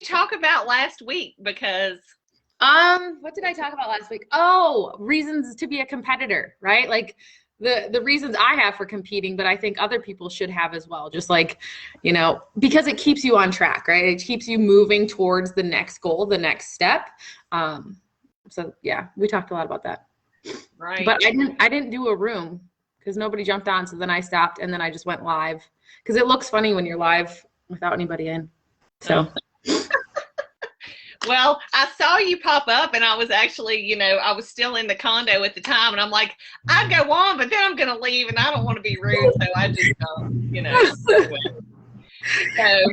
talk about last week? Because what did I talk about last week? Oh, reasons to be a competitor, right? Like the reasons I have for competing, but I think other people should have as well. Just like, you know, because it keeps you on track, right? It keeps you moving towards the next goal, the next step. So yeah, we talked a lot about that. Right. But I didn't do a room because nobody jumped on. So then I stopped and then I just went live because it looks funny when you're live without anybody in. So. Well, I saw you pop up and I was actually, you know, I was still in the condo at the time and I'm like, I'd go on, but then I'm going to leave and I don't want to be rude. So I just, you know. So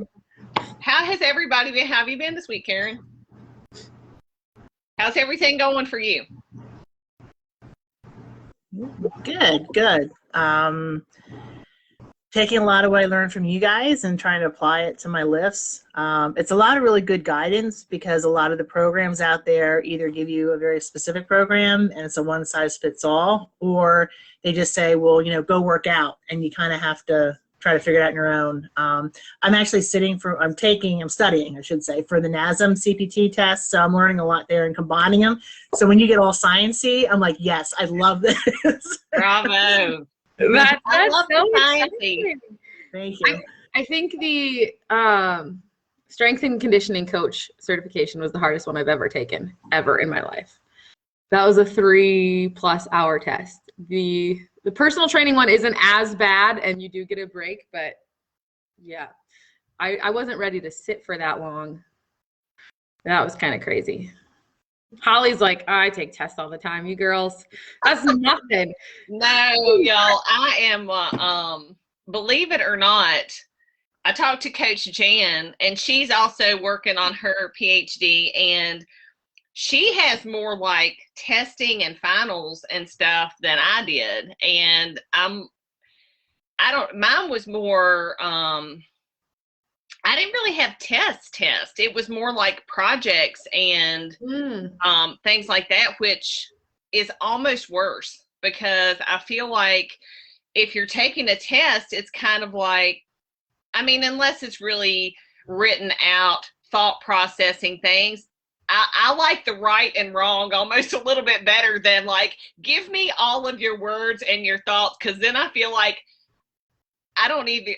how has everybody been? How have you been this week, Karen? How's everything going for you? Good. Taking a lot of what I learned from you guys and trying to apply it to my lifts. It's a lot of really good guidance because a lot of the programs out there either give you a very specific program and it's a one size fits all, or they just say, well, you know, go work out, and you kind of have to try to figure it out on your own. I'm actually studying for the NASM CPT test, so I'm learning a lot there and combining them. So when you get all sciencey, I'm like, yes, I love this. Bravo. I love so sciencey. Thank you. I think the strength and conditioning coach certification was the hardest one I've ever taken, ever in my life. That was a 3+ hour test. The personal training one isn't as bad and you do get a break, but yeah, I wasn't ready to sit for that long. That was kind of crazy. Holly's like, I take tests all the time. You girls, that's nothing. No, y'all, I am, believe it or not, I talked to Coach Jan, and she's also working on her Ph.D., and she has more like testing and finals and stuff than I did. And mine was more, I didn't really have test. It was more like projects and things like that, which is almost worse because I feel like if you're taking a test, it's kind of like, I mean, unless it's really written out, thought processing things, I like the right and wrong almost a little bit better than like, give me all of your words and your thoughts, because then I feel like I don't either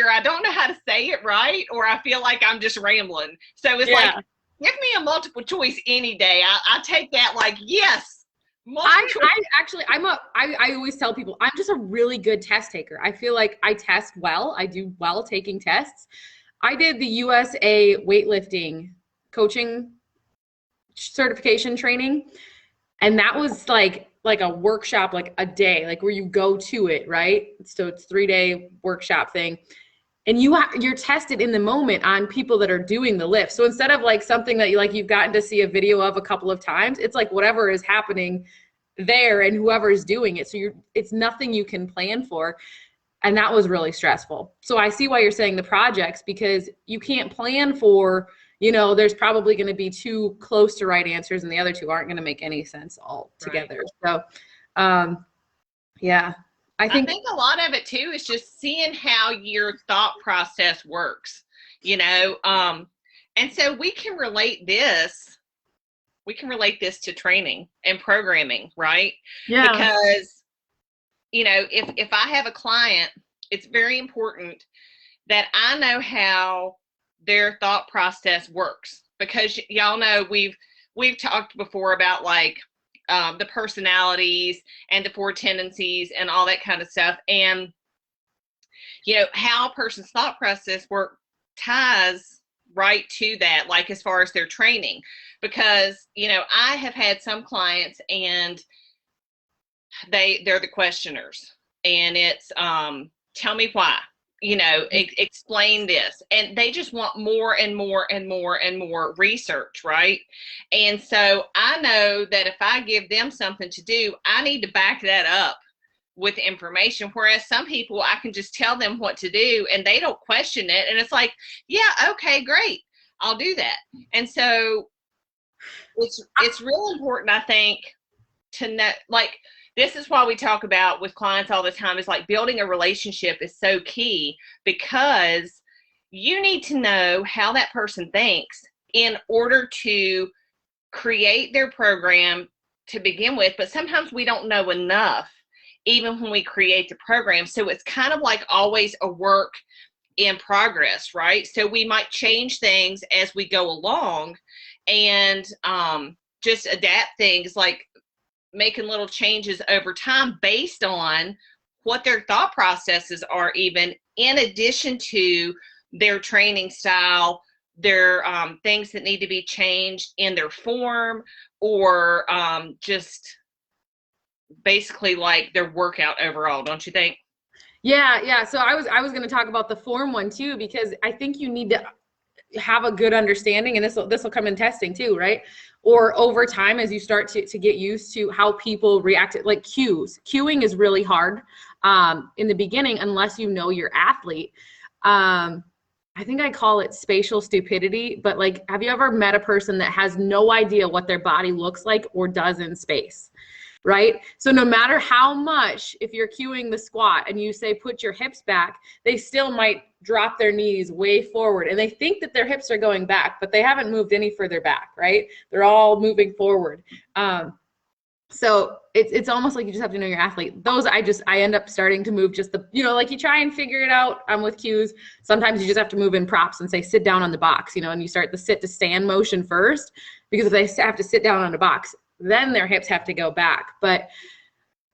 I don't know how to say it right, or I feel like I'm just rambling. So it's like, give me a multiple choice any day. I take that like, yes. I always tell people I'm just a really good test taker. I feel like I test well. I do well taking tests. I did the USA weightlifting coaching certification training, and that was like a workshop, like a day, like where you go to it, right? So it's 3-day workshop thing, and you're tested in the moment on people that are doing the lift. So instead of like something that you've gotten to see a video of a couple of times, it's like whatever is happening there and whoever is doing it. So it's nothing you can plan for. And that was really stressful. So I see why you're saying the projects, because you can't plan for, there's probably going to be 2 close to right answers and the other 2 aren't going to make any sense all together. Right. So, yeah, I think a lot of it too is just seeing how your thought process works, and so we can relate this to training and programming, right? Yeah. Because, if I have a client, it's very important that I know how their thought process works, because y'all know we've talked before about like the personalities and the 4 tendencies and all that kind of stuff, and how a person's thought process work ties right to that, like as far as their training. Because I have had some clients and they're the questioners, and it's tell me why, explain this, and they just want more and more and more and more research, right? And so I know that if I give them something to do, I need to back that up with information, whereas some people, I can just tell them what to do and they don't question it, and it's like, yeah, okay, great, I'll do that. And so it's real important, I think, to know, like, this is why we talk about with clients all the time, is like building a relationship is so key, because you need to know how that person thinks in order to create their program to begin with, but sometimes we don't know enough even when we create the program. So it's kind of like always a work in progress, right? So we might change things as we go along and just adapt things, like making little changes over time based on what their thought processes are, even in addition to their training style, their things that need to be changed in their form, or just basically like their workout overall, don't you think? Yeah. So I was going to talk about the form one too, because I think you need to have a good understanding, and this will come in testing too, right? Or over time, as you start to get used to how people react, like cues. Cueing is really hard in the beginning unless you know your athlete. I think I call it spatial stupidity, but like, have you ever met a person that has no idea what their body looks like or does in space? Right? So no matter how much, if you're cueing the squat and you say, put your hips back, they still might drop their knees way forward. And they think that their hips are going back, but they haven't moved any further back, right? They're all moving forward. So it's almost like you just have to know your athlete. Those, I end up starting to move just the, like you try and figure it out. I'm with cues. Sometimes you just have to move in props and say, sit down on the box, and you start the sit to stand motion first, because if they have to sit down on the box, then their hips have to go back. But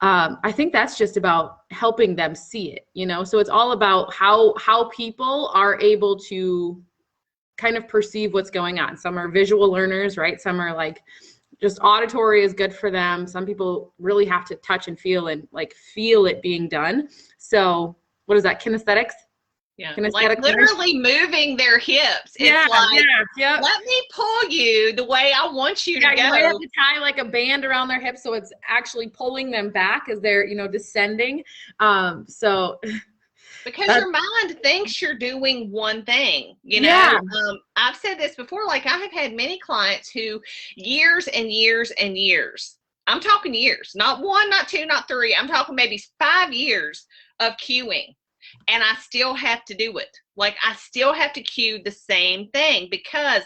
I think that's just about helping them see it, so it's all about how people are able to kind of perceive what's going on. Some are visual learners, right? Some are like, just auditory is good for them. Some people really have to touch and feel and like feel it being done. So what is that? Kinesthetics? Yeah, like literally moving their hips. It's let me pull you the way I want you to go. You might have to tie like a band around their hips so it's actually pulling them back as they're, descending. Because your mind thinks you're doing one thing, I've said this before, like I have had many clients who years and years and years, I'm talking years, not one, not two, not three, I'm talking maybe 5 years of cueing. And I still have to do it. Like I still have to cue the same thing, because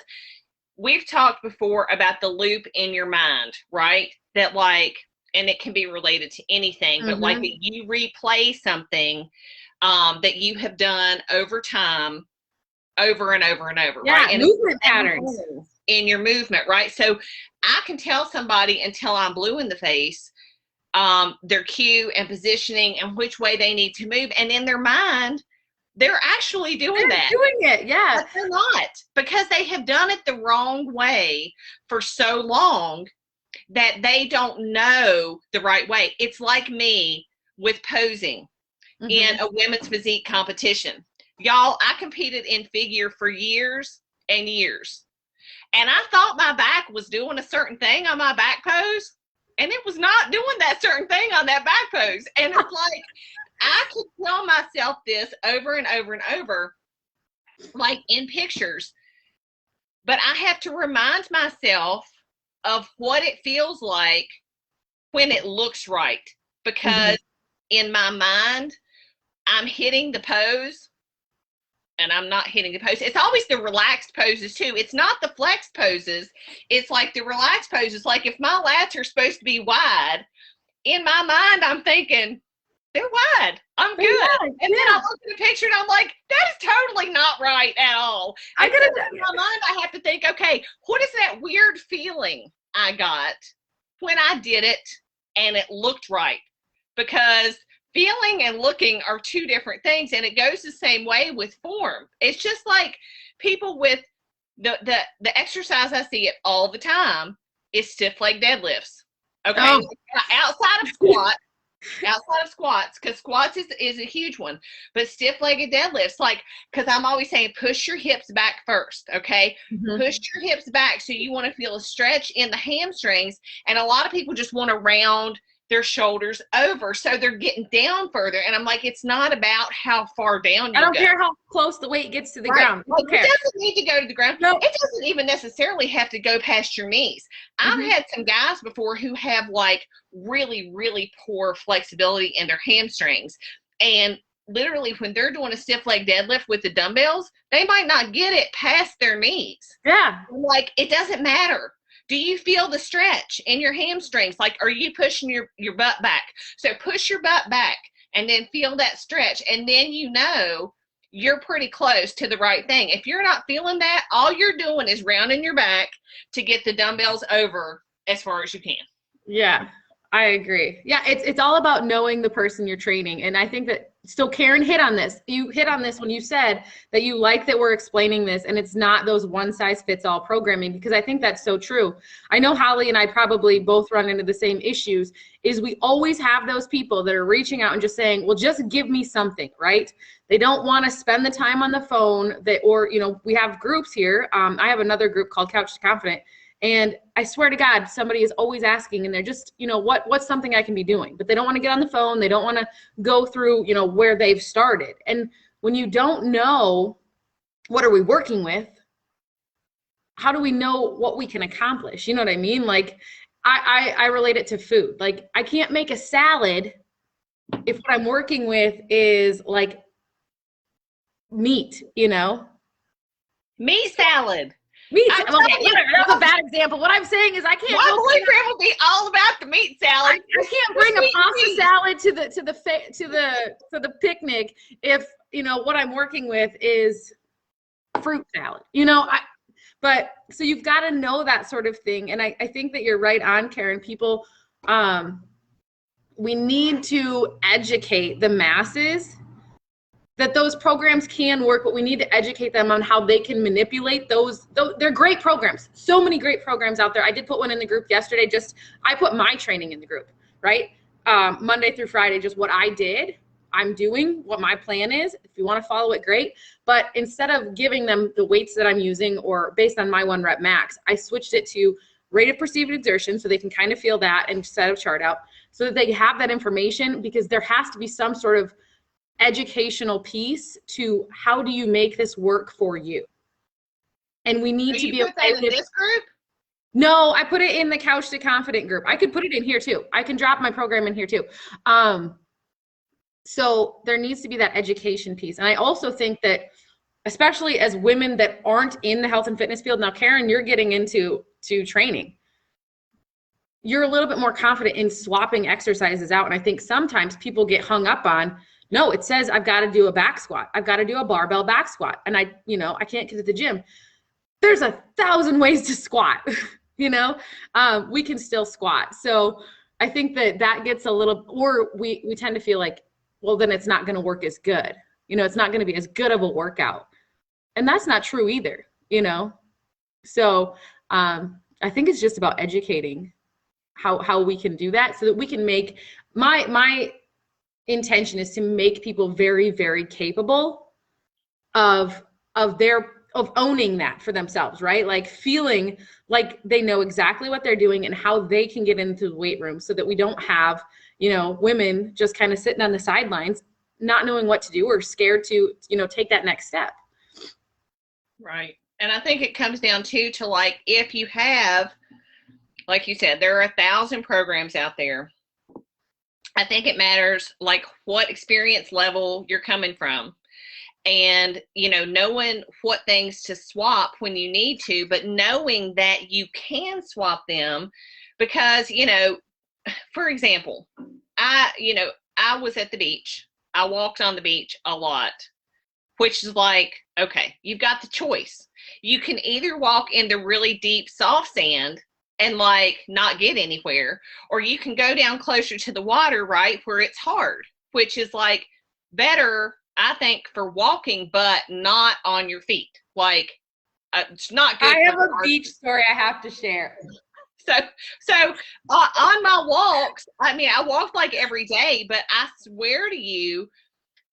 we've talked before about the loop in your mind, right? That like, and it can be related to anything, but like that you replay something that you have done over time, over and over and over, right? And movement patterns in your movement, right? So I can tell somebody until I'm blue in the face, their cue and positioning and which way they need to move. And in their mind, they're actually doing that. Doing it, yeah. But they're not, because they have done it the wrong way for so long that they don't know the right way. It's like me with posing in a women's physique competition. Y'all, I competed in figure for years and years. And I thought my back was doing a certain thing on my back pose, and it was not doing that certain thing on that back pose. And it's like, I could tell myself this over and over and over, like in pictures, but I have to remind myself of what it feels like when it looks right, because in my mind, I'm hitting the pose and I'm not hitting the pose. It's always the relaxed poses too. It's not the flex poses. It's like the relaxed poses. Like if my lats are supposed to be wide, in my mind, I'm thinking they're wide. I'm good. And then I look at the picture and I'm like, that is totally not right at all. In my mind, I have to think, okay, what is that weird feeling I got when I did it and it looked right? Because feeling and looking are two different things, and it goes the same way with form. It's just like people with the exercise, I see it all the time, is stiff leg deadlifts. Okay, outside of squats, because squats is a huge one, but stiff legged deadlifts, like, because I'm always saying push your hips back first. Okay, push your hips back, so you want to feel a stretch in the hamstrings, and a lot of people just want to round their shoulders over, so they're getting down further. And I'm like, it's not about how far down you go. I don't care how close the weight gets to the ground. Like, it doesn't need to go to the ground. No. It doesn't even necessarily have to go past your knees. I've had some guys before who have like really, really poor flexibility in their hamstrings, and literally when they're doing a stiff leg deadlift with the dumbbells, they might not get it past their knees. Yeah. Like, it doesn't matter. Do you feel the stretch in your hamstrings? Like, are you pushing your butt back? So push your butt back and then feel that stretch. And then you know you're pretty close to the right thing. If you're not feeling that, all you're doing is rounding your back to get the dumbbells over as far as you can. Yeah, I agree. Yeah, it's all about knowing the person you're training. And I think that, so Karen hit on this. You hit on this when you said that you like that we're explaining this and it's not those one size fits all programming, because I think that's so true. I know Holly and I probably both run into the same issues, is we always have those people that are reaching out and just saying, well, just give me something, right? They don't want to spend the time on the phone, or, you know, we have groups here. I have another group called Couch to Confident. And I swear to God, somebody is always asking, and they're just, you know, what's something I can be doing? But they don't want to get on the phone. They don't want to go through, you know, where they've started. And when you don't know what are we working with, how do we know what we can accomplish? You know what I mean? Like, I relate it to food. Like, I can't make a salad if what I'm working with is like meat, you know? Meat salad. Meat. Okay, whatever. That was a bad example. What I'm saying is I can't. My boyfriend will be all about the meat salad. I can't bring a pasta salad to the picnic if, you know, what I'm working with is fruit salad. You know, but so you've got to know that sort of thing. And I think that you're right on, Karen. People, we need to educate the masses that those programs can work, but we need to educate them on how they can manipulate those. They're great programs. So many great programs out there. I did put one in the group yesterday. I put my training in the group, right? Monday through Friday, just what I did. I'm doing what my plan is. If you want to follow it, great. But instead of giving them the weights that I'm using or based on my 1 rep max, I switched it to rated perceived exertion so they can kind of feel that and set a chart out so that they have that information, because there has to be some sort of educational piece to how do you make this work for you. And we need to be okay with this group. No, I put it in the Couch to Confident group. I could put it in here too. I can drop my program in here too. So there needs to be that education piece. And I also think that, especially as women that aren't in the health and fitness field, now Karen, you're getting into training. You're a little bit more confident in swapping exercises out. And I think sometimes people get hung up on, no, it says I've got to do a back squat. I've got to do a barbell back squat. And I can't get to the gym. There's 1,000 ways to squat, you know, we can still squat. So I think that gets a little, or we tend to feel like, well, then it's not going to work as good. You know, it's not going to be as good of a workout. And that's not true either, you know? So I think it's just about educating how we can do that so that we can make, my intention is to make people very, very capable of owning that for themselves, right? Like feeling like they know exactly what they're doing and how they can get into the weight room so that we don't have, you know, women just kind of sitting on the sidelines, not knowing what to do or scared to, you know, take that next step. Right. And I think it comes down to like, if you have, like you said, there are 1,000 programs out there. I think it matters like what experience level you're coming from, and, you know, knowing what things to swap when you need to, but knowing that you can swap them because, you know, for example, I was at the beach. I walked on the beach a lot, which is like, okay, you've got the choice. You can either walk in the really deep, soft sand and like not get anywhere, or you can go down closer to the water, right, where it's hard, which is like better, I think, for walking, but not on your feet. Like, it's not good. I have a beach story I have to share. So on my walks, I mean, I walk like every day, but I swear to you,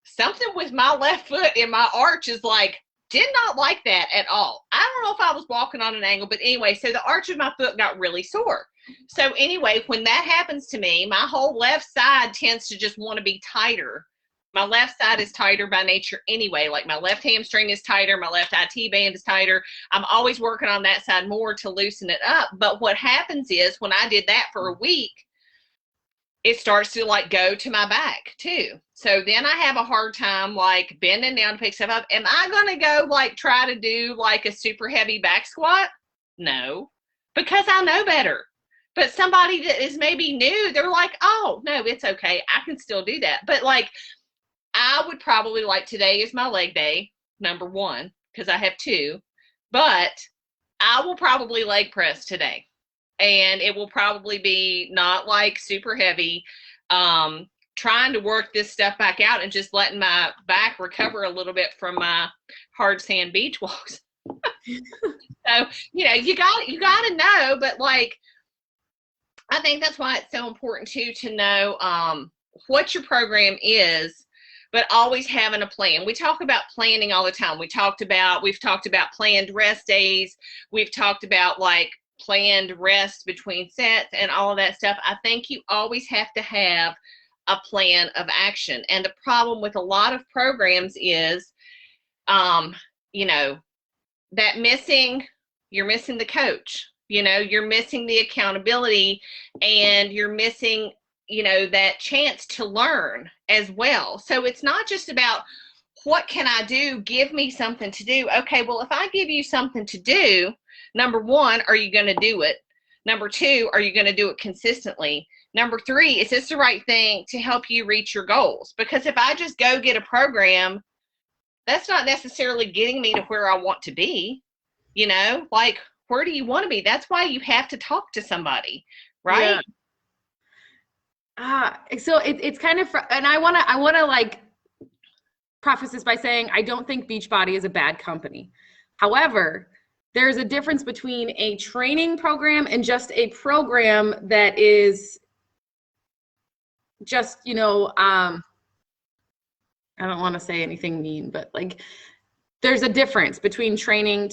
something with my left foot in my arch is like, did not like that at all. I don't know if I was walking on an angle, but anyway, so the arch of my foot got really sore. So anyway, when that happens to me, my whole left side tends to just want to be tighter. My left side is tighter by nature anyway. Like my left hamstring is tighter. My left IT band is tighter. I'm always working on that side more to loosen it up. But what happens is when I did that for a week, it starts to like go to my back too. So then I have a hard time like bending down to pick stuff up. Am I going to go like try to do like a super heavy back squat? No, because I know better. But somebody that is maybe new, they're like, oh, no, it's okay. I can still do that. But like, I would probably like, today is my leg day, number one, because I have two. But I will probably leg press today. And it will probably be not like super heavy, trying to work this stuff back out and just letting my back recover a little bit from my hard sand beach walks. So, you know, you got to know, but like, I think that's why it's so important too, to know what your program is, but always having a plan. We talk about planning all the time. We've talked about planned rest days. We've talked about like planned rest between sets and all of that stuff. I think you always have to have a plan of action. And the problem with a lot of programs is, you know, that you're missing the coach, you know, you're missing the accountability, and you're missing, you know, that chance to learn as well. So it's not just about what can I do? Give me something to do. Okay, well, if I give you something to do, number one, are you going to do it? Number two, are you going to do it consistently? Number three, is this the right thing to help you reach your goals? Because if I just go get a program, that's not necessarily getting me to where I want to be. You know, like, where do you want to be? That's why you have to talk to somebody, right? Yeah. So it's kind of, and I want to like preface this by saying, I don't think Beachbody is a bad company. However, there's a difference between a training program and just a program that is just, you know, I don't want to say anything mean, but like, there's a difference between training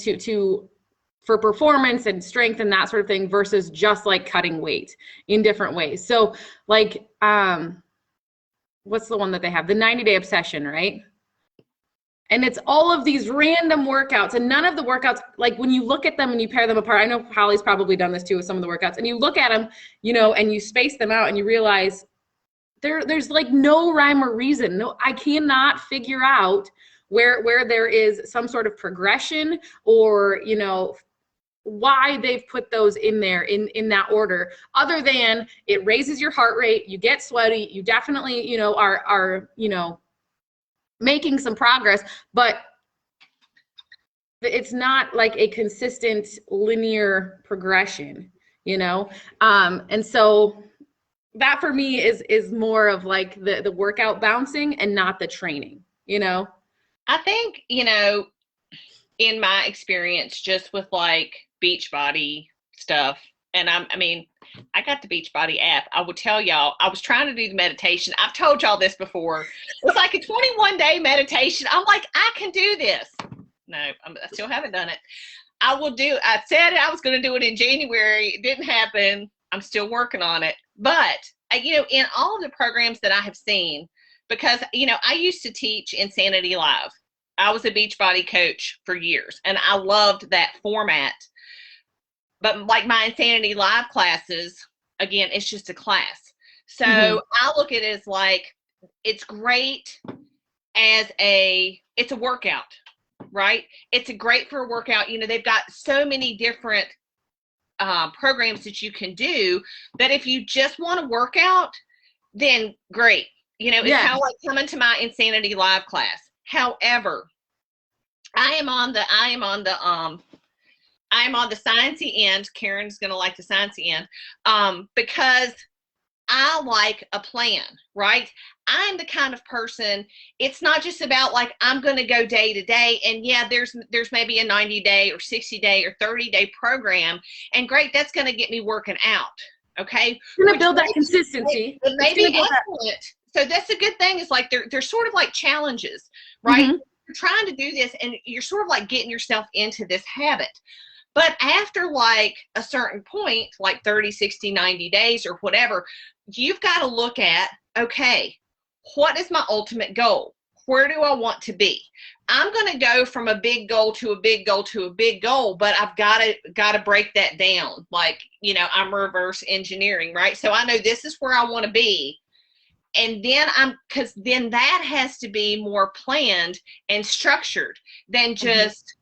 for performance and strength and that sort of thing versus just like cutting weight in different ways. So like, what's the one that they have? The 90-day obsession, right? And it's all of these random workouts, and none of the workouts, like when you look at them and you pair them apart, I know Holly's probably done this too with some of the workouts, and you look at them, you know, and you space them out and you realize there's like no rhyme or reason. No, I cannot figure out where there is some sort of progression, or, you know, why they've put those in there in that order, other than it raises your heart rate, you get sweaty, you definitely, you know, are, you know, making some progress, but it's not like a consistent linear progression, you know? And so that for me is more of like the workout bouncing and not the training, you know? I think, you know, in my experience, just with like Beachbody stuff, and I mean, I got the Beachbody app. I would tell y'all, I was trying to do the meditation. I've told y'all this before. It's like a 21-day meditation. I'm like, I can do this. No, I still haven't done it. I said I was going to do it in January. It didn't happen. I'm still working on it. But, you know, in all of the programs that I have seen, because, you know, I used to teach Insanity Live. I was a Beachbody coach for years, and I loved that format. But like my Insanity Live classes, again, it's just a class. So I look at it as like, it's great as it's a workout, right? It's great for a workout. You know, they've got so many different programs that you can do that if you just want to work out, then great. You know, it's kind of like coming to my Insanity Live class. However, I am on the sciencey end. Karen's going to like the sciencey end, because I like a plan, right? I'm the kind of person, it's not just about like, I'm going to go day to day. And yeah, there's maybe a 90-day or 60-day or 30-day program. And great, that's going to get me working out. Okay. You're going to build that consistency. It may be excellent. So that's a good thing. It's like, they're sort of like challenges, right? You're trying to do this and you're sort of like getting yourself into this habit. But after like a certain point, like 30, 60, 90 days or whatever, you've got to look at, okay, what is my ultimate goal? where do I want to be? I'm going to go from a big goal to a big goal to a big goal, but I've got to break that down. Like, you know, I'm reverse engineering, right? So I know this is where I want to be. And then because then that has to be more planned and structured than just,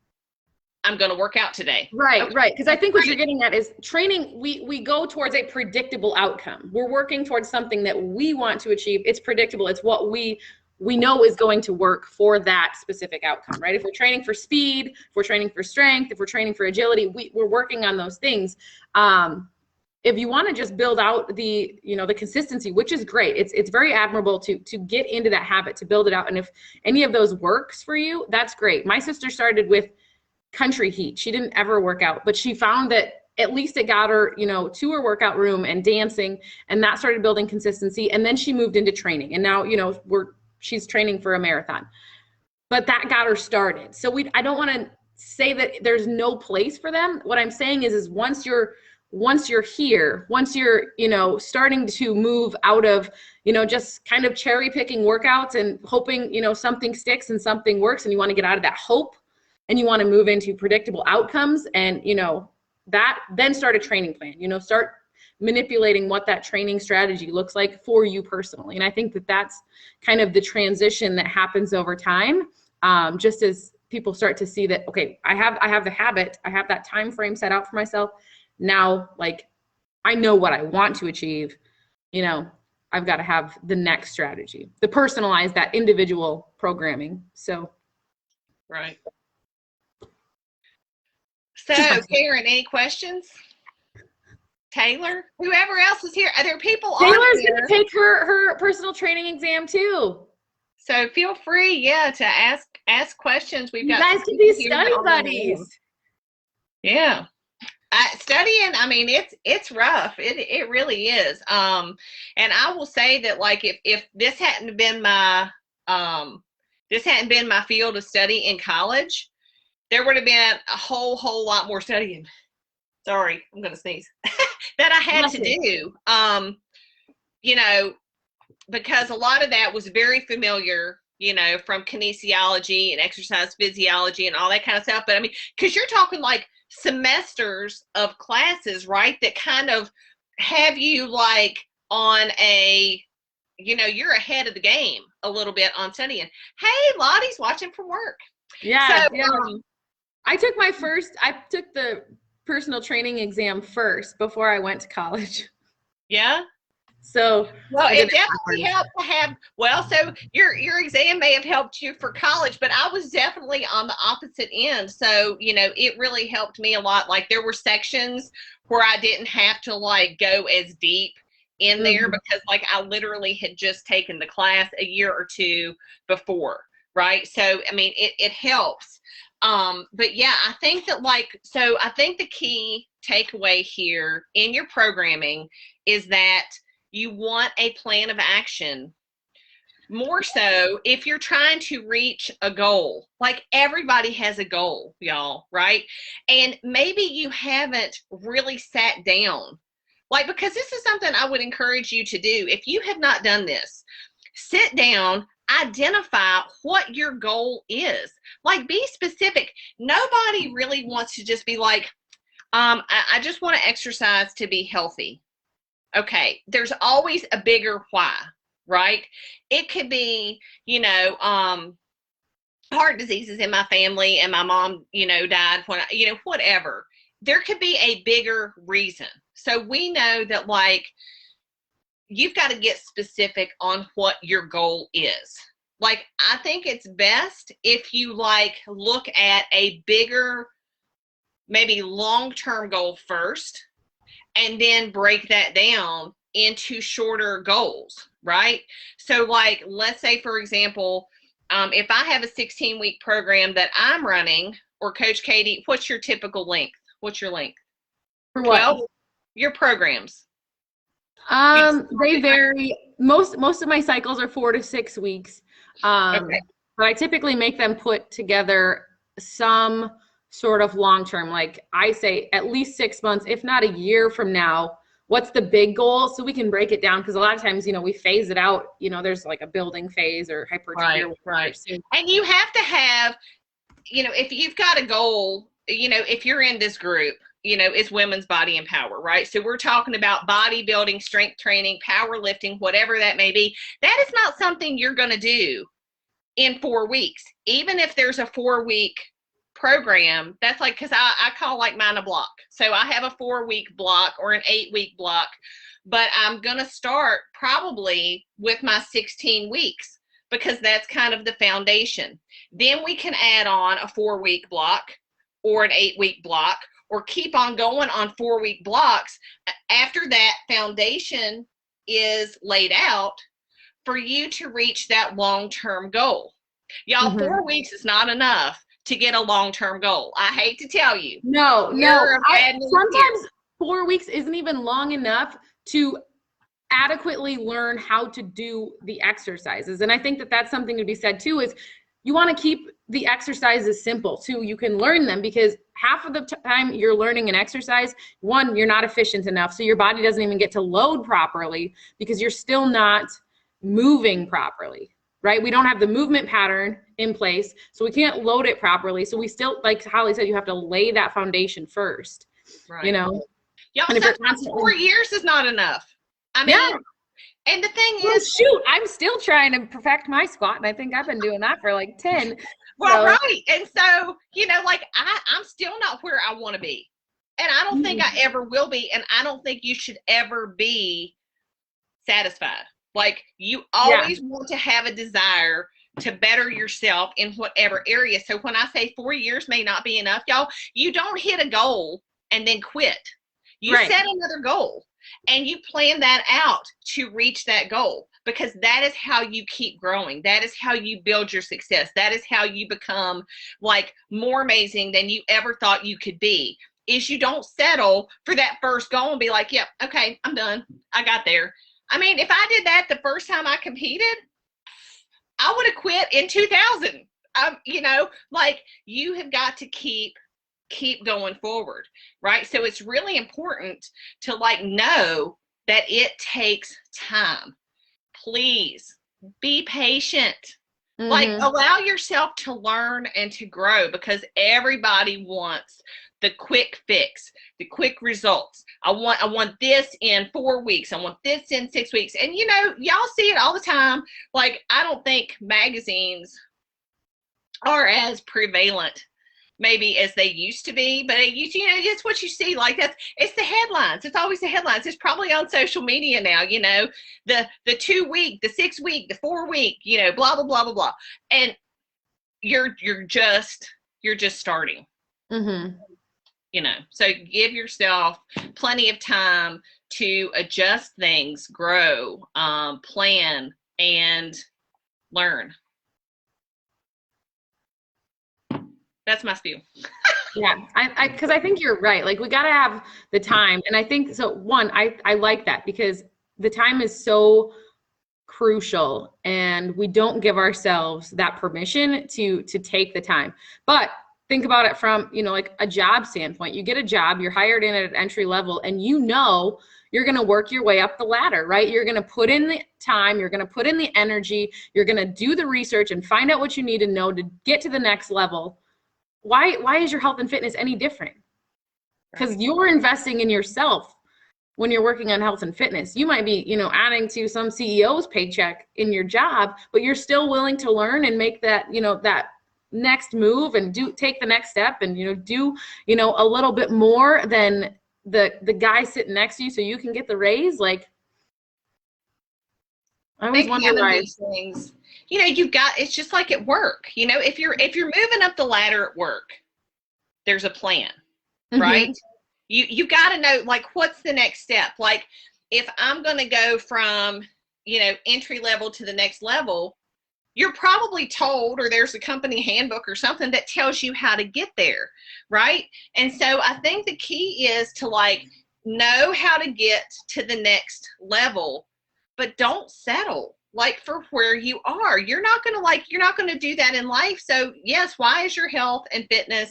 I'm going to work out today. Right, okay. Right. Because I think what you're getting at is training, we go towards a predictable outcome. We're working towards something that we want to achieve. It's predictable. It's what we know is going to work for that specific outcome, right? If we're training for speed, if we're training for strength, if we're training for agility, we're working on those things. If you want to just build out the, you know, the consistency, which is great. It's very admirable to get into that habit, to build it out. And if any of those works for you, that's great. My sister started with country heat. She didn't ever work out, but she found that at least it got her, you know, to her workout room and dancing, and that started building consistency. And then she moved into training, and now, you know, she's training for a marathon, but that got her started. So I don't want to say that there's no place for them. What I'm saying is once you're here, once you're, you know, starting to move out of, you know, just kind of cherry picking workouts and hoping, you know, something sticks and something works, and you want to get out of that hope and you want to move into predictable outcomes, and, you know, that then start a training plan, you know, start manipulating what that training strategy looks like for you personally. And I think that that's kind of the transition that happens over time, just as people start to see that, okay, I have the habit, I have that time frame set out for myself. Now, like, I know what I want to achieve, you know, I've got to have the next strategy, the personalized, that individual programming. So. Right. So, Karen, any questions? Taylor, whoever else is here, are there people on here? Taylor's going to take her personal training exam too. So feel free, yeah, to ask questions. We've got, you guys can be study buddies. Yeah. Studying, I mean, it's rough. It really is. And I will say that, like, if this hadn't been my field of study in college, there would have been a whole lot more studying. Sorry, I'm gonna sneeze. That I had to do. You know, because a lot of that was very familiar, you know, from kinesiology and exercise physiology and all that kind of stuff. But I mean, because you're talking like semesters of classes, right, that kind of have you like on a, you know, you're ahead of the game a little bit on studying. Hey, Lottie's watching from work. Yeah. So, yeah. I took the personal training exam first before I went to college. Yeah. So, well, it definitely helped to have, well, so your exam may have helped you for college, but I was definitely on the opposite end. So, you know, it really helped me a lot. Like, there were sections where I didn't have to like go as deep in there because like I literally had just taken the class a year or two before. Right. So, I mean, it helps. But yeah, I think that I think the key takeaway here in your programming is that you want a plan of action, more so if you're trying to reach a goal. Like, everybody has a goal, y'all, right? And maybe you haven't really sat down, like, because this is something I would encourage you to do. If you have not done this, sit down, identify what your goal is. Like, be specific. Nobody really wants to just be like, I just want to exercise to be healthy. Okay, there's always a bigger why, right? It could be, you know, heart diseases in my family, and my mom, you know, died when you know, whatever. There could be a bigger reason. So we know that, like, you've got to get specific on what your goal is. Like, I think it's best if you like look at a bigger, maybe long-term goal first, and then break that down into shorter goals, right? So like, let's say, for example, if I have a 16-week program that I'm running, or Coach Katie, what's your typical length? What's your length? For what? 12? Your programs. They vary. Most of my cycles are 4 to 6 weeks. Okay. But I typically make them put together some sort of long-term, like I say at least 6 months, if not a year from now, what's the big goal, so we can break it down, because a lot of times, we phase it out. There's like a building phase or hypertrophy. Right. And you have to have, if you've got a goal, if you're in this group, it's women's body and power, right? So we're talking about bodybuilding, strength training, powerlifting, whatever that may be. That is not something you're going to do in 4 weeks. Even if there's a 4-week program, that's like, because I call like mine a block. So I have a 4-week block or an 8-week block, but I'm going to start probably with my 16 weeks because that's kind of the foundation. Then we can add on a 4-week block or an 8-week block, or keep on going on 4-week blocks after that foundation is laid out for you to reach that long-term goal. Y'all, 4 weeks is not enough to get a long-term goal. I hate to tell you. No. Sometimes 4 weeks isn't even long enough to adequately learn how to do the exercises. And I think that that's something to be said too, is you want to keep the exercises simple too. You can learn them, because half of the time you're learning an exercise, one, you're not efficient enough. So your body doesn't even get to load properly because you're still not moving properly, right? We don't have the movement pattern in place, so we can't load it properly. So we still, like Holly said, you have to lay that foundation first, right. Yeah, and sometimes 4 years is not enough. I mean, yeah. And the thing is, shoot, I'm still trying to perfect my squat, and I think I've been doing that for like 10. Well, right. And so, like I'm still not where I want to be. And I don't think I ever will be. And I don't think you should ever be satisfied. Like, you always want to have a desire to better yourself in whatever area. So when I say 4 years may not be enough, y'all, you don't hit a goal and then quit. You set another goal. And you plan that out to reach that goal, because that is how you keep growing. That is how you build your success. That is how you become like more amazing than you ever thought you could be. Is you don't settle for that first goal and be like, yep, okay, I'm done. I got there. I mean, if I did that the first time I competed, I would have quit in 2000. Like, you have got to keep going forward, right? So it's really important to know that it takes time. Please be patient. Like, allow yourself to learn and to grow, because everybody wants the quick fix, the quick results. I want this in 4 weeks. I want this in 6 weeks. And y'all see it all the time. Like, I don't think magazines are as prevalent maybe as they used to be, but it's what you see. Like, it's the headlines. It's always the headlines. It's probably on social media now, the 2 week, the 6 week, the 4 week, blah, blah, blah, blah, blah. And you're just starting, so give yourself plenty of time to adjust things, grow, plan, and learn. That's my spiel. Yeah, because I think you're right. Like, we got to have the time. And I think, so one, I like that, because the time is so crucial, and we don't give ourselves that permission to take the time. But think about it from, like a job standpoint. You get a job, you're hired in at an entry level, and you're going to work your way up the ladder, right? You're going to put in the time, you're going to put in the energy, you're going to do the research and find out what you need to know to get to the next level. Why is your health and fitness any different? Because you're investing in yourself when you're working on health and fitness. You might be, adding to some CEO's paycheck in your job, but you're still willing to learn and make that, that next move and take the next step and, do a little bit more than the guy sitting next to you so you can get the raise. Like, I always wonder why these things. It's just like at work. If you're moving up the ladder at work, there's a plan, right? You got to know, like, what's the next step? Like, if I'm going to go from, entry level to the next level, you're probably told, or there's a company handbook or something that tells you how to get there, right? And so I think the key is to know how to get to the next level, but don't settle for where you are. You're not going to do that in life. So yes, why is your health and fitness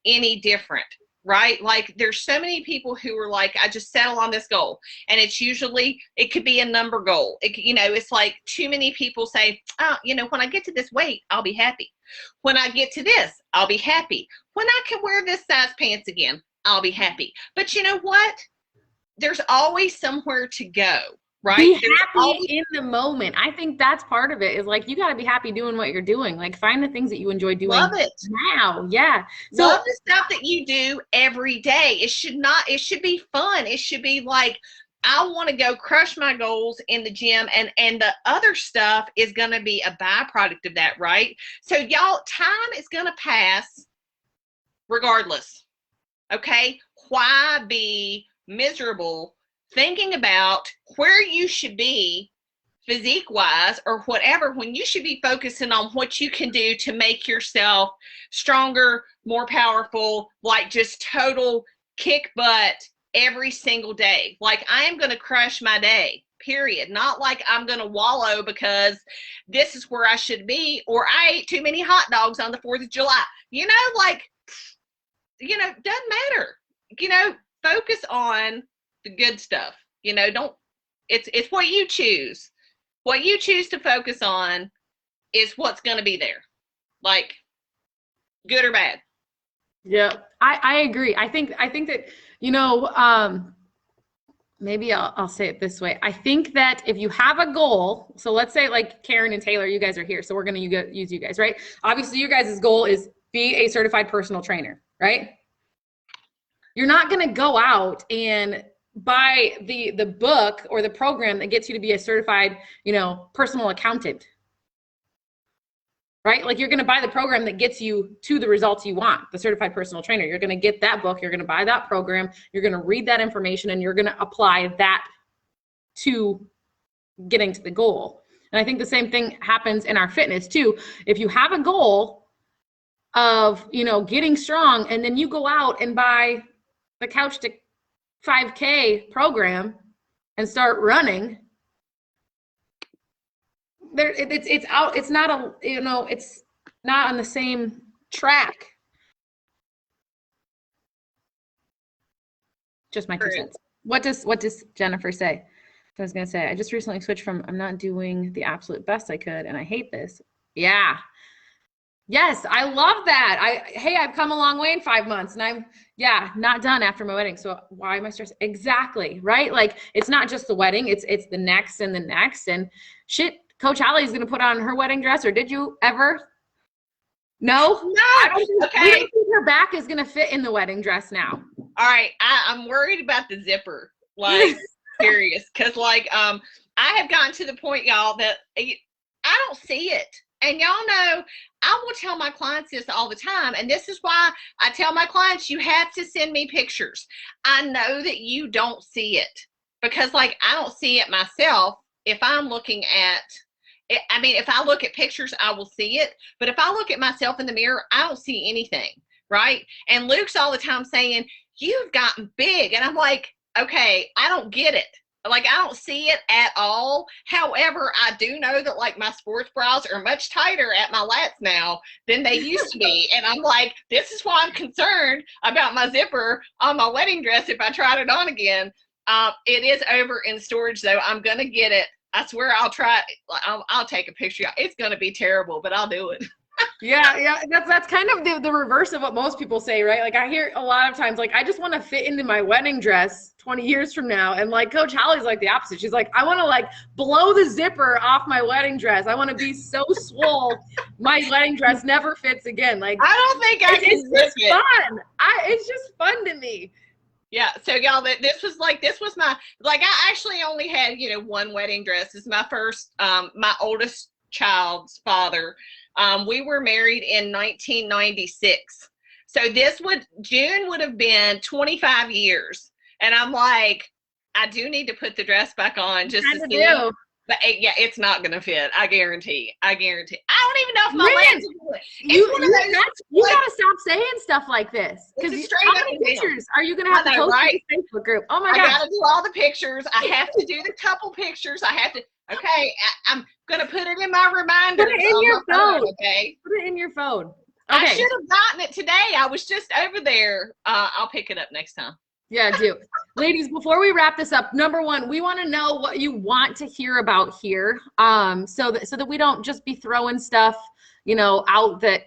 any different, right? Like there's so many people who are like, I just settle on this goal. And it's usually, it could be a number goal. It's like too many people say, oh, when I get to this weight, I'll be happy. When I get to this, I'll be happy. When I can wear this size pants again, I'll be happy. But you know what? There's always somewhere to go. Right? Be happy in the moment. I think that's part of it, is like, you got to be happy doing what you're doing. Like, find the things that you enjoy doing. Love it. Now. Yeah. So, love the stuff that you do every day. It should be fun. It should be like, I want to go crush my goals in the gym, and the other stuff is going to be a byproduct of that. Right? So y'all, time is going to pass regardless. Okay. Why be miserable thinking about where you should be physique wise or whatever, when you should be focusing on what you can do to make yourself stronger, more powerful, like just total kick butt every single day. Like, I am going to crush my day, period. Not like I'm going to wallow because this is where I should be, or I ate too many hot dogs on the 4th of July. Doesn't matter. Focus on the good stuff. It's what you choose. What you choose to focus on is what's going to be there, like good or bad. Yeah, I agree. I think that, maybe I'll say it this way. I think that if you have a goal, so let's say like Karen and Taylor, you guys are here, so we're going to use you guys, right? Obviously, you guys' goal is be a certified personal trainer, right? You're not going to go out and buy the book or the program that gets you to be a certified, personal accountant, right? Like, you're going to buy the program that gets you to the results you want, the certified personal trainer. You're going to get that book. You're going to buy that program. You're going to read that information, and you're going to apply that to getting to the goal. And I think the same thing happens in our fitness too. If you have a goal of, getting strong, and then you go out and buy the Couch to 5K program and start running, it's not on the same track. Just my 2 cents. What does Jennifer say? I was gonna say, I just recently switched from I'm not doing the absolute best I could and I hate this. Yeah. Yes, I love that. I've come a long way in 5 months, and I'm not done after my wedding. So why am I stressed? Exactly, right? Like, it's not just the wedding, it's the next and the next. And shit, Coach Holly's gonna put on her wedding dress, or did you ever? No? No. Okay. I don't think her back is gonna fit in the wedding dress now. All right, I'm worried about the zipper. Like, serious, because I have gotten to the point, y'all, that I don't see it. And y'all know, I will tell my clients this all the time. And this is why I tell my clients, you have to send me pictures. I know that you don't see it, because I don't see it myself. If I'm looking at it, if I look at pictures, I will see it. But if I look at myself in the mirror, I don't see anything. Right. And Luke's all the time saying, you've gotten big. And I'm like, okay, I don't get it. I don't see it at all. However, I do know that my sports bras are much tighter at my lats now than they used to be. And I'm like, this is why I'm concerned about my zipper on my wedding dress if I tried it on again. It is over in storage though. I'm going to get it. I swear I'll try. I'll take a picture. It's going to be terrible, but I'll do it. Yeah. That's kind of the reverse of what most people say, right? Like, I hear a lot of times, I just want to fit into my wedding dress 20 years from now. And Coach Holly's the opposite. She's like, I want to blow the zipper off my wedding dress. I want to be so swole, my wedding dress never fits again. I don't think I can it's just fun. It's just fun to me. Yeah. So y'all, this was my, I actually only had, one wedding dress. This is my first, my oldest child's father. We were married in 1996. So June would have been 25 years. And I'm like, I do need to put the dress back on just to see. But it's not going to fit. I guarantee. I don't even know if my legs will fit. You got to stop saying stuff like this. Because how many pictures are you going to have to post in the Facebook group? Oh my God. I got to do all the pictures. I have to do the couple pictures. Okay, I'm going to put it in my reminder. Put it in your phone. Okay. Put it in your phone. I should have gotten it today. I was just over there. I'll pick it up next time. Yeah, do. Ladies, before we wrap this up, number one, we want to know what you want to hear about here, so that we don't just be throwing stuff, out that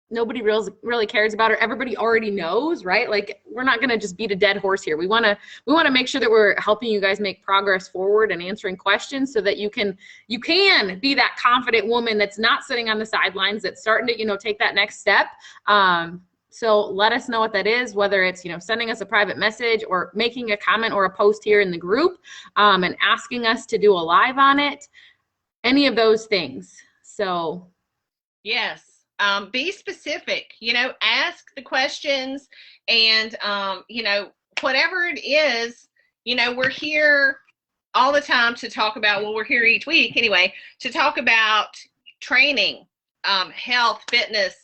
nobody really cares about, or everybody already knows, right? Like, we're not going to just beat a dead horse here. We want to make sure that we're helping you guys make progress forward and answering questions so that you can be that confident woman that's not sitting on the sidelines, that's starting to, take that next step. So let us know what that is, whether it's, sending us a private message or making a comment or a post here in the group, and asking us to do a live on it, any of those things. So yes. Be specific, ask the questions, and, whatever it is, we're here all the time to talk about, well, we're here each week anyway, to talk about training, health, fitness,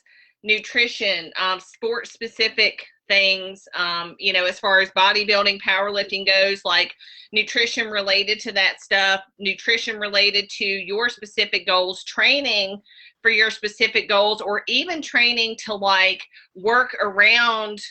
nutrition, sport specific things, as far as bodybuilding, powerlifting goes, like nutrition related to that stuff, nutrition related to your specific goals, training for your specific goals, or even training to like work around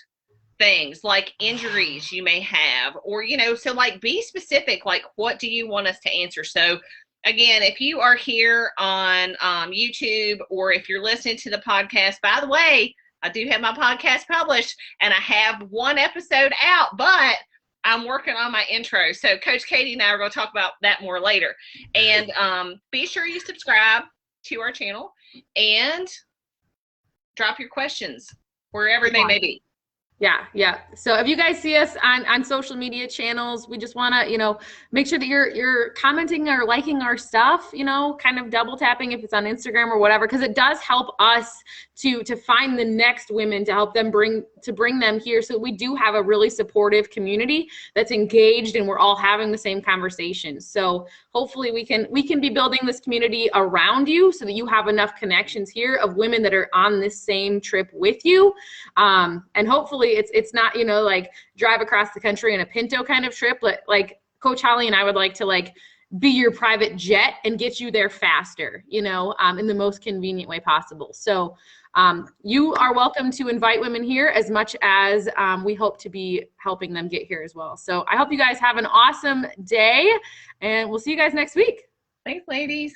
things like injuries you may have, or, so like be specific, like what do you want us to answer? So again, if you are here on YouTube, or if you're listening to the podcast, by the way, I do have my podcast published and I have one episode out, but I'm working on my intro. So Coach Katie and I are going to talk about that more later. And be sure you subscribe to our channel and drop your questions wherever they may be. Yeah. So if you guys see us on social media channels, we just want to, make sure that you're commenting or liking our stuff, kind of double tapping if it's on Instagram or whatever, because it does help us to find the next women, to help them bring them here, so we do have a really supportive community that's engaged and we're all having the same conversations. So hopefully we can be building this community around you so that you have enough connections here of women that are on this same trip with you, and hopefully it's not, like drive across the country in a Pinto kind of trip, but like Coach Holly and I would like to like be your private jet and get you there faster, in the most convenient way possible. So you are welcome to invite women here as much as we hope to be helping them get here as well. So I hope you guys have an awesome day, and we'll see you guys next week. Thanks, ladies.